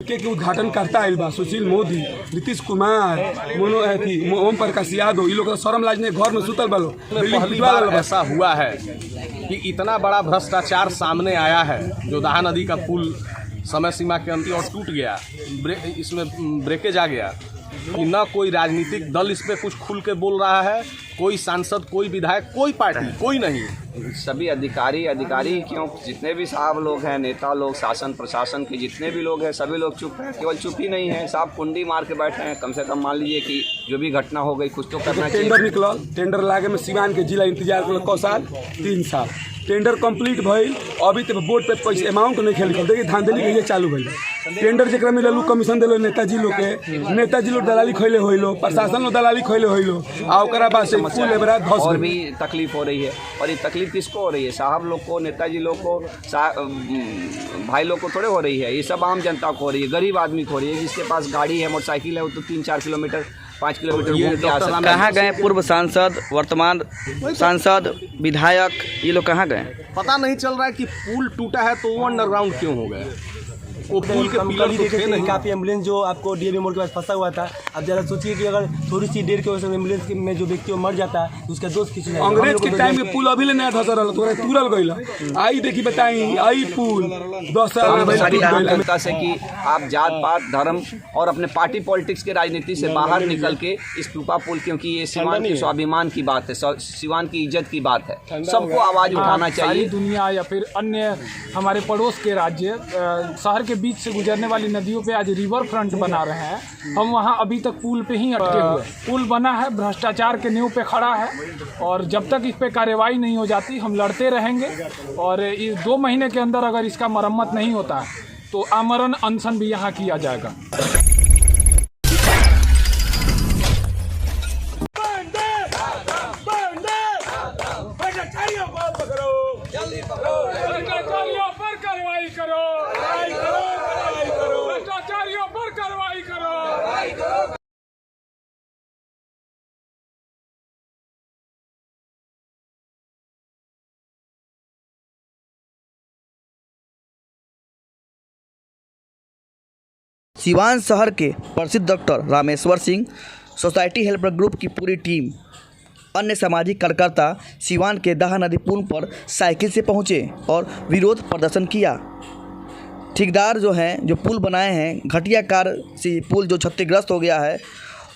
के उद्घाटन करता आयल बा सुशील मोदी, नीतीश कुमार, ओम प्रकाश यादव, ये लोग शर्म लाज नहीं, घर में सुतल बा लोग। पहली बार ऐसा हुआ है कि इतना बड़ा भ्रष्टाचार सामने आया है। जो दाहा नदी का पुल समय सीमा के अंतिम और टूट गया, इसमें ब्रेकेज आ गया कि न कोई राजनीतिक दल इस पर कुछ खुल के बोल रहा है, कोई सांसद, कोई विधायक, कोई पार्टी, कोई नहीं। सभी अधिकारी क्यों, जितने भी साहब लोग हैं, नेता लोग, शासन प्रशासन के जितने भी लोग हैं, सभी लोग चुप हैं। केवल चुप ही नहीं है, साहब कुंडी मार के बैठे हैं। कम से कम मान लीजिए कि जो भी घटना हो गई कुछ तो करना चाहिए। टेंडर निकलल, टेंडर लागे में सिवान के जिला इंतजार कर कौ साल, 3 साल टेंडर कंप्लीट भइल, अभी तक बोर्ड पे पैसे अमाउंट नहीं खेल। देखिए धांधली कहिए चालू भइल। टेंडर जरा मिलल कमीशन दिलो नेताजी लोग के, नेताजी लोग दलाली खैले होइलो, प्रशासन लोग दलाली खैले होइलो, आ ओकरा बाद से फूल एबरा धस और भी तकलीफ हो रही है। और ये तकलीफ किसको हो रही है? साहब लोग को, नेताजी लोग को, भाई लोग को थोड़े हो रही है। ये सब आम जनता को हो रही है, गरीब आदमी को हो रही है। जिसके पास गाड़ी है, मोटरसाइकिल है, वो तो 3-4 किलोमीटर 5 किलोमीटर घूम के आ सकता है। कहाँ गए पूर्व सांसद, वर्तमान सांसद, विधायक, ये लोग कहाँ गए? पता नहीं चल रहा है कि पुल टूटा है तो वो अंडरग्राउंड क्यों हो गया। वो पुल के पिलर तो थे नहीं। काफ़ी एम्बुलेंस जो आपको डीएवी मोड़ के पास फंसा हुआ था, अब जरा सोचिए कि अगर थोड़ी सी देर की वजह से एम्बुलेंस में जो व्यक्ति मर जाता है तो उसका दोस्त किसी अंग्रेज के टाइम में पुल अभी ले नया धसा रहा तो तुरल गइल। आई देखी बताई, आई पुल 10 साल जनता से कि आप जात पात, धर्म और अपने पार्टी पॉलिटिक्स के राजनीति से बाहर निकल के इस टूपा पुल, क्योंकि ये सिवान के स्वाभिमान की बात है, सिवान की इज्जत की बात है, सबको आवाज़ उठाना चाहिए। दुनिया या फिर अन्य हमारे पड़ोस के राज्य शहर के बीच से गुजरने वाली नदियों पे आज रिवर फ्रंट बना रहे हैं। हम वहाँ अभी तक पुल पे ही अटके हुए। पुल बना है, भ्रष्टाचार के नींव पे खड़ा है, और जब तक इस पे कार्रवाई नहीं हो जाती हम लड़ते रहेंगे। और इस 2 महीने के अंदर अगर इसका मरम्मत नहीं होता तो आमरण अनशन भी यहाँ किया जाएगा। सिवान शहर के प्रसिद्ध doctor Rameshwar Singh, society helper group की पूरी टीम, अन्य सामाजिक कार्यकर्ता सिवान के दाहा नदी पुल पर साइकिल से पहुंचे और विरोध प्रदर्शन किया। ठेकेदार जो हैं, जो पुल बनाए हैं, घटिया कार्य से पुल जो क्षतिग्रस्त हो गया है,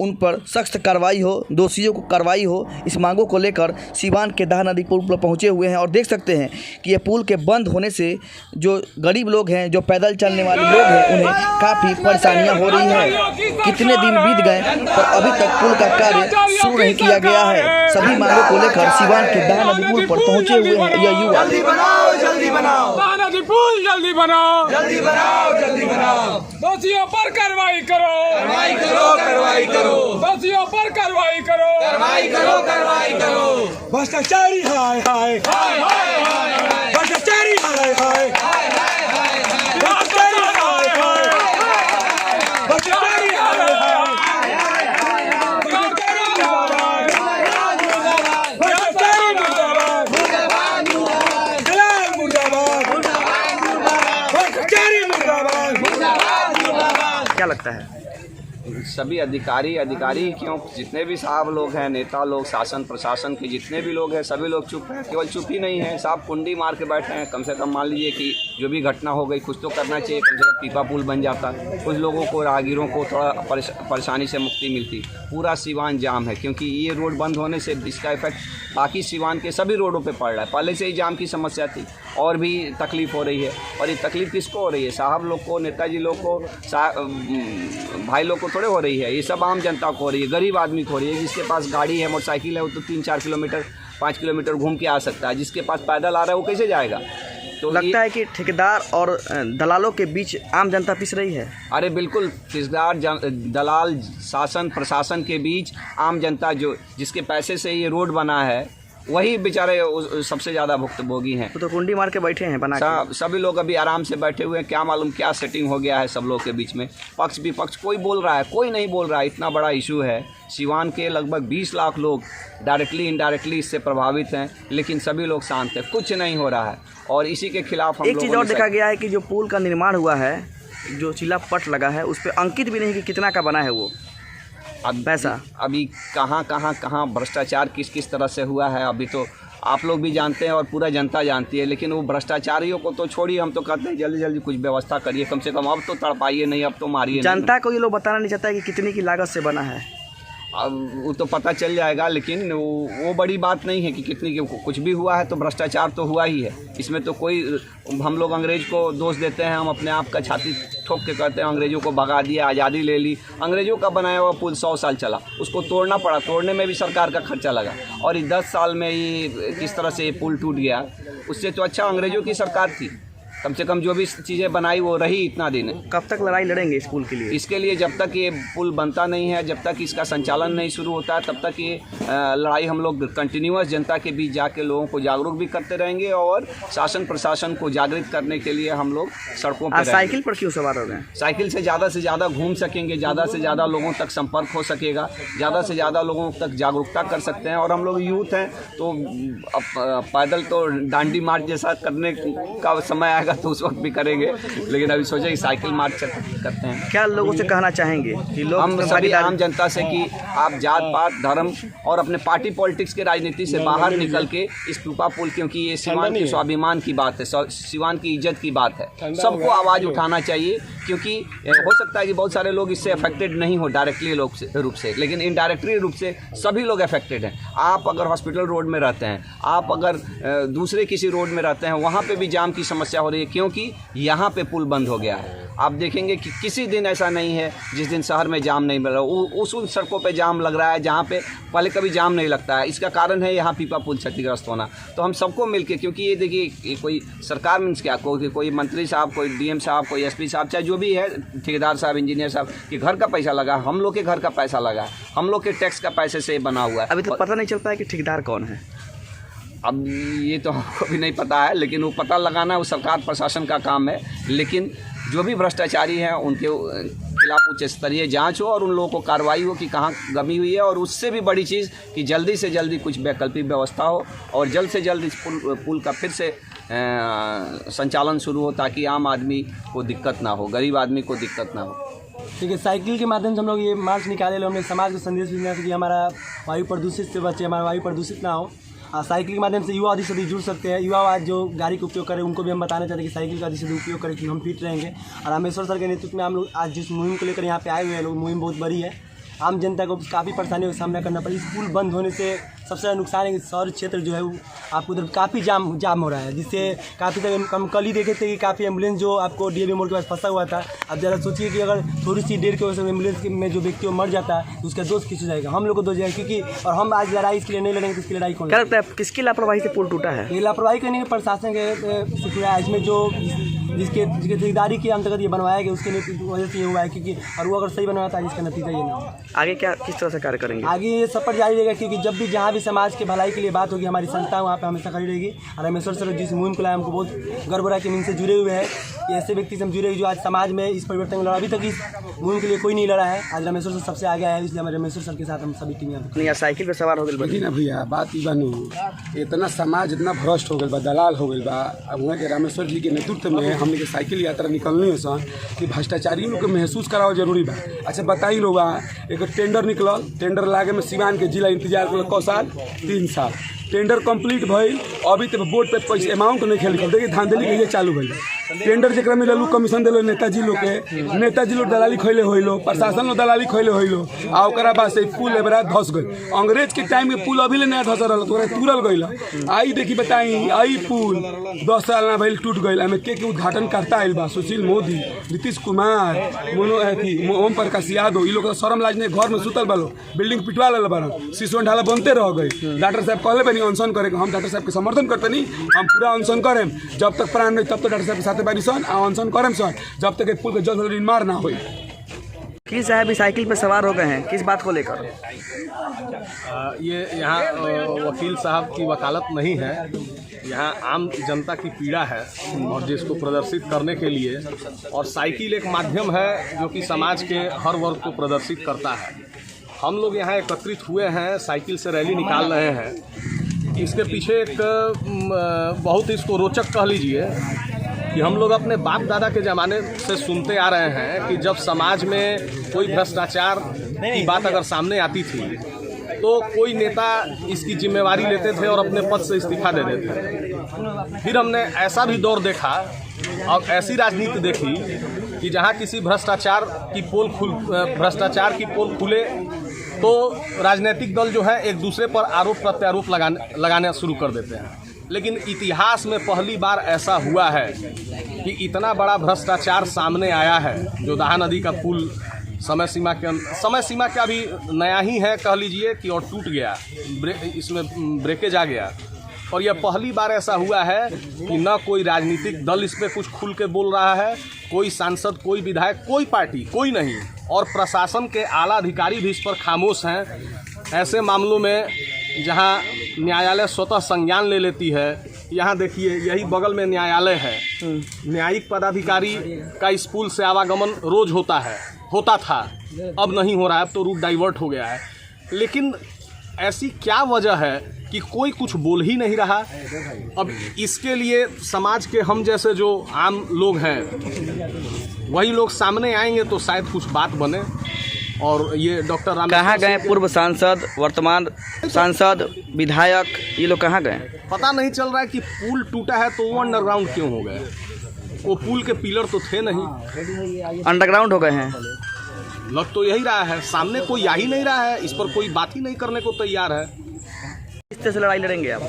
उन पर सख्त कार्रवाई हो, दोषियों को कार्रवाई हो, इस मांगों को लेकर सिवान के दाहा नदी पुल पर पहुंचे हुए हैं। और देख सकते हैं कि ये पुल के बंद होने से जो गरीब लोग हैं, जो पैदल चलने वाले लोग हैं, उन्हें काफ़ी परेशानियां हो रही हैं। कितने दिन बीत गए पर अभी तक पुल का कार्य शुरू नहीं किया गया है। सभी मांगों को लेकर सिवान के दाहा नदी पुल पर पहुंचे हुए हैं यह युवा। जल्दी बनाओ, जल्दी बनाओ, जल्दी बनाओ, दोषियों पर कार्रवाई करो, दोषियों पर कार्रवाई करो, भ्रष्टाचारी हाय हाय, भ्रष्टाचारी हाय हाय, भ्रष्टाचारी हाय हाय, भ्रष्टाचारी हाय हाय, भ्रष्टाचारी मुर्दाबाद, दलाल मुर्दाबाद, भ्रष्टाचारी मुर्दाबाद। क्या लगता है? सभी अधिकारी क्यों, जितने भी साहब लोग हैं, नेता लोग, शासन प्रशासन के जितने भी लोग हैं, सभी लोग चुप हैं। केवल चुप ही नहीं है, साहब कुंडी मार के बैठे हैं। कम से कम मान लीजिए कि जो भी घटना हो गई कुछ तो करना चाहिए। कम से कम पीपा पुल बन जाता, कुछ लोगों को, राहगीरों को थोड़ा परेशानी से मुक्ति मिलती। पूरा सिवान जाम है, क्योंकि ये रोड बंद होने से इसका इफेक्ट बाकी सिवान के सभी रोडों पर पड़ रहा है। पहले से ही जाम की समस्या थी, और भी तकलीफ हो रही है। और ये तकलीफ किसको हो रही है? साहब लोग को, नेताजी लोग को, भाई लोग को थोड़े हो रही है। ये सब आम जनता को हो रही है, गरीब आदमी को हो रही है। जिसके पास गाड़ी है, मोटरसाइकिल है, वो तो 3-4 किलोमीटर 5 किलोमीटर घूम के आ सकता है। जिसके पास पैदल आ रहा है वो कैसे जाएगा? तो लगता है कि ठेकेदार और दलालों के बीच आम जनता पिस रही है। अरे बिल्कुल, ठेकेदार, दलाल, शासन प्रशासन के बीच आम जनता, जो जिसके पैसे से ये रोड बना है, वही बेचारे सबसे ज़्यादा भुक्तभोगी हैं। तो कुंडी मार के बैठे हैं बना के। सभी लोग अभी आराम से बैठे हुए हैं। क्या मालूम क्या सेटिंग हो गया है सब लोग के बीच में। पक्ष विपक्ष कोई बोल रहा है, कोई नहीं बोल रहा है। इतना बड़ा इशू है। सिवान के लगभग 20 लाख लोग डायरेक्टली इनडायरेक्टली इससे प्रभावित हैं, लेकिन सभी लोग शांत हैं, कुछ नहीं हो रहा है। और इसी के खिलाफ हम एक चीज़ और देखा गया है कि जो पुल का निर्माण हुआ है जो चिल्ला पट लगा है उस पर अंकित भी नहीं कि कितना का बना है वो अब पैसा। अभी कहाँ भ्रष्टाचार किस तरह से हुआ है अभी तो आप लोग भी जानते हैं और पूरा जनता जानती है। लेकिन वो भ्रष्टाचारियों को तो छोड़िए, हम तो कहते हैं जल्दी जल्दी कुछ व्यवस्था करिए, कम से कम अब तो तड़पाइए नहीं, अब तो मारिए नहीं। जनता को ये लोग बताना नहीं चाहता है कि कितनी की लागत से बना है। अब वो तो पता चल जाएगा, लेकिन वो बड़ी बात नहीं है कि कितनी कुछ भी हुआ है तो भ्रष्टाचार तो हुआ ही है। इसमें तो कोई हम लोग अंग्रेज को दोष देते हैं, हम अपने आप का छाती ठोक के कहते हैं अंग्रेजों को भगा दिया, आज़ादी ले ली। अंग्रेजों का बनाया हुआ पुल 100 साल चला, उसको तोड़ना पड़ा, तोड़ने में भी सरकार का खर्चा लगा, और ये 10 साल में ये किस तरह से ये पुल टूट गया। उससे तो अच्छा अंग्रेजों की सरकार थी, कम से कम जो भी चीज़ें बनाई वो रही इतना दिन। कब तक लड़ाई लड़ेंगे इस पुल के लिए? इसके लिए जब तक ये पुल बनता नहीं है, जब तक इसका संचालन नहीं शुरू होता है, तब तक ये लड़ाई हम लोग कंटिन्यूअस जनता के बीच जाके लोगों को जागरूक भी करते रहेंगे और शासन प्रशासन को जागृत करने के लिए हम लोग सड़कों पर साइकिल पर क्यों सवार हो रहे हैं? साइकिल से ज़्यादा घूम सकेंगे, ज़्यादा से ज़्यादा लोगों तक संपर्क हो सकेगा, ज़्यादा से ज़्यादा लोगों तक जागरूकता कर सकते हैं। और हम लोग यूथ हैं तो अब पैदल तो डांडी मार्च जैसा करने का समय आएगा तो उस वक्त भी करेंगे, लेकिन अभी सोचा कि साइकिल मार्च करते हैं। क्या लोगों से कहना चाहेंगे कि लोग हम सभी आम जनता से कि आप जात पात धर्म और अपने पार्टी पॉलिटिक्स के राजनीति से बाहर निकल के इस टूपा पुल, क्योंकि ये सिवान के स्वाभिमान की बात है, सिवान की इज्जत की बात है, सबको आवाज़ उठाना चाहिए। क्योंकि हो सकता है कि बहुत सारे लोग इससे अफेक्टेड नहीं हो डायरेक्टली रूप से, लेकिन इनडायरेक्टली रूप से सभी लोग अफेक्टेड हैं। आप अगर हॉस्पिटल रोड में रहते हैं, आप अगर दूसरे किसी रोड में रहते हैं, वहाँ पे भी जाम की समस्या हो रही है, क्योंकि यहाँ पे पुल बंद हो गया है। आप देखेंगे कि किसी दिन ऐसा नहीं है जिस दिन शहर में जाम नहीं मिल रहा, उन सड़कों पे जाम लग रहा है जहाँ पे पहले कभी जाम नहीं लगता है। इसका कारण है यहाँ पीपा पुल क्षतिग्रस्त होना। तो हम सबको मिलके, क्योंकि ये देखिए कोई सरकार मीन्स क्या, कोई मंत्री साहब, कोई डीएम साहब, कोई एसपी साहब, चाहे जो भी है, ठेकेदार साहब, इंजीनियर साहब के घर का पैसा लगा, हम लोग के घर का पैसा लगा, हम लोग के टैक्स का पैसे से बना हुआ है। अभी तो पता नहीं चल पाया कि ठेकेदार कौन है। अब ये तो हमको भी नहीं पता है, लेकिन वो पता लगाना वो सरकार प्रशासन का काम है। लेकिन जो भी भ्रष्टाचारी हैं उनके खिलाफ उच्च स्तरीय जांच हो और उन लोगों को कार्रवाई हो कि कहाँ कमी हुई है। और उससे भी बड़ी चीज़ कि जल्दी से जल्दी कुछ वैकल्पिक व्यवस्था हो और जल्द से जल्द इस पुल का फिर से संचालन शुरू हो, ताकि आम आदमी को दिक्कत ना हो, गरीब आदमी को दिक्कत ना हो। ठीक है, साइकिल के माध्यम से हम लोग ये मार्च निकाले, हमने समाज को संदेश देना कि हमारा वायु प्रदूषित से बचे, हमारा वायु प्रदूषित ना हो। साइकिल के माध्यम से युवा अधिक से अधिक जुड़ सकते हैं। युवा आज जो गाड़ी का उपयोग करें उनको भी हम बताना चाहते हैं कि साइकिल का अधिक से अधिक उपयोग करें, कि हम फिट रहेंगे। और रामेश्वर सर के नेतृत्व में हम लोग आज जिस मुहिम को लेकर यहाँ पे आए हुए हैं लोग, मुहिम बहुत बड़ी है। आम जनता को काफ़ी परेशानियों का सामना करना पड़ा। इस पुल बंद होने से सबसे ज़्यादा नुकसान है कि शहर क्षेत्र जो है वो आपको उधर काफ़ी जाम हो रहा है, जिससे काफ़ी तक हम कल ही देखे थे कि काफ़ी एम्बुलेंस जो आपको डीएवी मोड़ के पास फंसा हुआ था। अब ज़रा सोचिए कि अगर थोड़ी सी देर की वजह से एम्बुलेंस में जो व्यक्ति मर जाता है तो उसका दोष किस हो जाएगा, हम लोग को दोष जाएगा। क्योंकि और हम आज लड़ाई इसके लिए नहीं लड़ेंगे तो इसकी लड़ाई कौन? क्या लगता है किसकी लापरवाही से पुल टूटा है? ये लापरवाही करने के प्रशासन के इसमें जो जिसके ठेकेदारी के अंतर्गत ये बनवाया गया उसके वजह से ये हुआ है। क्योंकि और वो अगर सही बनवाया था इसका नतीजा ये ना हो। आगे क्या किस तरह से कार्य करेंगे? आगे ये सफर जारी रहेगा, क्योंकि जब भी जहाँ भी समाज के भलाई के लिए बात होगी हमारी संस्था वहाँ पे हमेशा खड़ी रहेगी। और रामेश्वर सर जिस मुहिम को लाया हमको बहुत गर्व हो रहा है कि हम इनसे जुड़े हुए हैं। ऐसे व्यक्ति से हम जुड़े हुए जो आज समाज में इस परिवर्तन में लड़ा। अभी तक इस मुहिम के लिए कोई नहीं लड़ा है, आज रामेश्वर सर सबसे आगे आया है, इसलिए हमारे रामेश्वर सर के साथ हम सभी टीम यहाँ साइकिल पर सवार हो गए। लेकिन भैया बात ई बनू, इतना समाज इतना भ्रष्ट हो गया बा, दलाल हो गया बा। अब वहाँ के रामेश्वर जी के नेतृत्व में हमने के साइकिल यात्रा निकलनी है सन कि भ्रष्टाचारियों लोग को महसूस कराओ जरूरी बा। अच्छा बताई लोग, एक टेंडर निकलल, टेंडर लागे में सिवान के जिला इंतजार कर 1 साल 3 साल, टेंडर कंप्लीट भइल, अभी तक बोर्ड पे पैसा अमाउंट नहीं खेल। देखिए धांधली कहिए चालू भइल, टेंडर जरा मिलल कमीशन दिलो नेताजी लोग के, नेताजी लोग दलाली खैले होइलो, प्रशासन लोग दलाली खैले होइलो। आ ओकरा बाद से पुल एबरा धस गई। अंग्रेज के टाइम के पुल अभी ले नया धस रहल, तोरा तुरल गइल। आई देखी बताई, आई पुल 10 साल ना भइल टूट गइल। एमे के उद्घाटन करता आइल बा, सुशील मोदी, नीतीश कुमार, ओम प्रकाश यादव। ई लोग तो शर्म लाज नहीं, घर में सुतल बालो, बिल्डिंग पिटवा ले बार, सिसवन ढाला बनते रह गई। डॉक्टर साहब कहले बनी अनशन करे, हम डॉक्टर साहब के समर्थन करते नहीं, हम पूरा अनशन करें जब तक प्राण नहीं तब तक डॉक्टर साहब के साथ बारी सन अनशन करें सन जब तक पुल के जल्द निर्माण ना हो। वकील साहब भी साइकिल पर सवार हो गए हैं, किस बात को लेकर? ये यहाँ वकील साहब की वकालत नहीं है, यहाँ आम जनता की पीड़ा है और जिसको प्रदर्शित करने के लिए, और साइकिल एक माध्यम है जो कि समाज के हर वर्ग को प्रदर्शित करता है। हम लोग यहाँ एकत्रित हुए हैं, साइकिल से रैली निकाल रहे हैं। इसके पीछे एक बहुत इसको रोचक कह लीजिए कि हम लोग अपने बाप दादा के ज़माने से सुनते आ रहे हैं कि जब समाज में कोई भ्रष्टाचार की बात अगर सामने आती थी तो कोई नेता इसकी जिम्मेवारी लेते थे और अपने पद से इस्तीफा दे देते। फिर हमने ऐसा भी दौर देखा और ऐसी राजनीति देखी कि जहाँ किसी भ्रष्टाचार की पोल खुले तो राजनीतिक दल जो है एक दूसरे पर आरोप प्रत्यारोप लगाने शुरू कर देते हैं। लेकिन इतिहास में पहली बार ऐसा हुआ है कि इतना बड़ा भ्रष्टाचार सामने आया है जो दाहा नदी का पुल समय सीमा के अभी नया ही है कह लीजिए कि और टूट गया, इसमें ब्रेकेज आ गया। और यह पहली बार ऐसा हुआ है कि न कोई राजनीतिक दल इस पर कुछ खुल के बोल रहा है, कोई सांसद, कोई विधायक, कोई पार्टी, कोई नहीं, और प्रशासन के आला अधिकारी भी इस पर खामोश हैं। ऐसे मामलों में जहां न्यायालय स्वतः संज्ञान ले लेती है, यहाँ देखिए यही बगल में न्यायालय है, न्यायिक पदाधिकारी का इस पुल से आवागमन रोज होता था, अब नहीं हो रहा है, अब तो रूट डाइवर्ट हो गया है। लेकिन ऐसी क्या वजह है कि कोई कुछ बोल ही नहीं रहा। अब इसके लिए समाज के हम जैसे जो आम लोग हैं वही लोग सामने आएंगे तो शायद कुछ बात बने। और ये डॉक्टर राम कहाँ गए पूर्व सांसद, वर्तमान सांसद, विधायक, ये लोग कहाँ गए? पता नहीं चल रहा है कि पुल टूटा है तो वो अंडरग्राउंड क्यों हो गए। वो पुल के पिलर तो थे नहीं, अंडरग्राउंड हो गए हैं। लग तो यही रहा है, सामने कोई आ ही नहीं रहा है, इस पर कोई बात ही नहीं करने को तैयार है। किस तरह से लड़ाई लड़ेंगे आप?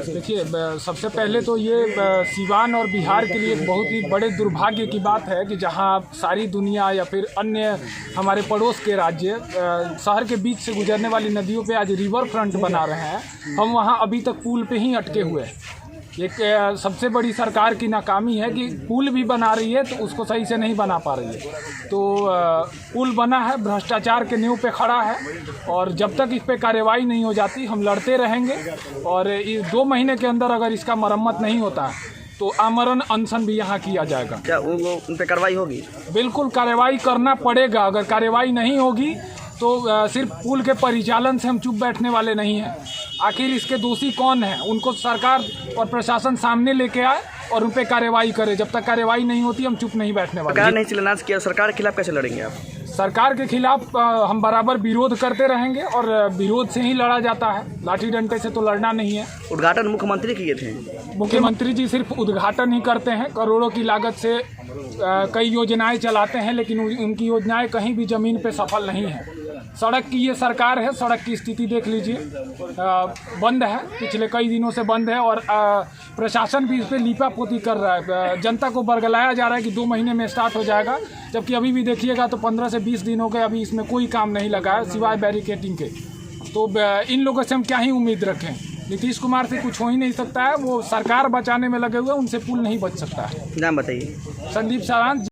देखिए, सबसे पहले तो ये सीवान और बिहार के लिए एक बहुत ही बड़े दुर्भाग्य की बात है कि जहां सारी दुनिया या फिर अन्य हमारे पड़ोस के राज्य शहर के बीच से गुजरने वाली नदियों पे आज रिवर फ्रंट बना रहे हैं, हम वहां अभी तक पुल पे ही अटके हुए हैं। एक सबसे बड़ी सरकार की नाकामी है कि पुल भी बना रही है तो उसको सही से नहीं बना पा रही है। तो पुल बना है, भ्रष्टाचार के नींव पे खड़ा है, और जब तक इस पे कार्रवाई नहीं हो जाती हम लड़ते रहेंगे। और इस 2 महीने के अंदर अगर इसका मरम्मत नहीं होता तो आमरण अनशन भी यहाँ किया जाएगा। क्या उन पे कार्रवाई होगी? बिल्कुल कार्रवाई करना पड़ेगा। अगर कार्रवाई नहीं होगी तो सिर्फ पुल के परिचालन से हम चुप बैठने वाले नहीं हैं। आखिर इसके दोषी कौन है, उनको सरकार और प्रशासन सामने लेके आए और उन पर कार्रवाई करे। जब तक कार्रवाई नहीं होती हम चुप नहीं बैठने वाले। सरकार नहीं शिलान्यास किया, सरकार के खिलाफ कैसे लड़ेंगे आप? सरकार के खिलाफ हम बराबर विरोध करते रहेंगे और विरोध से ही लड़ा जाता है, लाठी डंडे से तो लड़ना नहीं है। उद्घाटन मुख्यमंत्री किए थे। मुख्यमंत्री जी सिर्फ उद्घाटन ही करते हैं, करोड़ों की लागत से कई योजनाएं चलाते हैं, लेकिन उनकी योजनाएं कहीं भी ज़मीन पे सफल नहीं है। सड़क की ये सरकार है, सड़क की स्थिति देख लीजिए, बंद है, पिछले कई दिनों से बंद है। और प्रशासन भी इस पर लीपापोती कर रहा है। जनता को बरगलाया जा रहा है कि 2 महीने में स्टार्ट हो जाएगा, जबकि अभी भी देखिएगा तो 15 से 20 दिन हो गए, अभी इसमें कोई काम नहीं लगा है सिवाय बैरिकेडिंग के। तो इन लोगों से हम क्या ही उम्मीद रखें। नीतीश कुमार से कुछ हो ही नहीं सकता है, वो सरकार बचाने में लगे हुए, उनसे पुल नहीं बच सकता है। नाम बताइए। संदीप सावंत।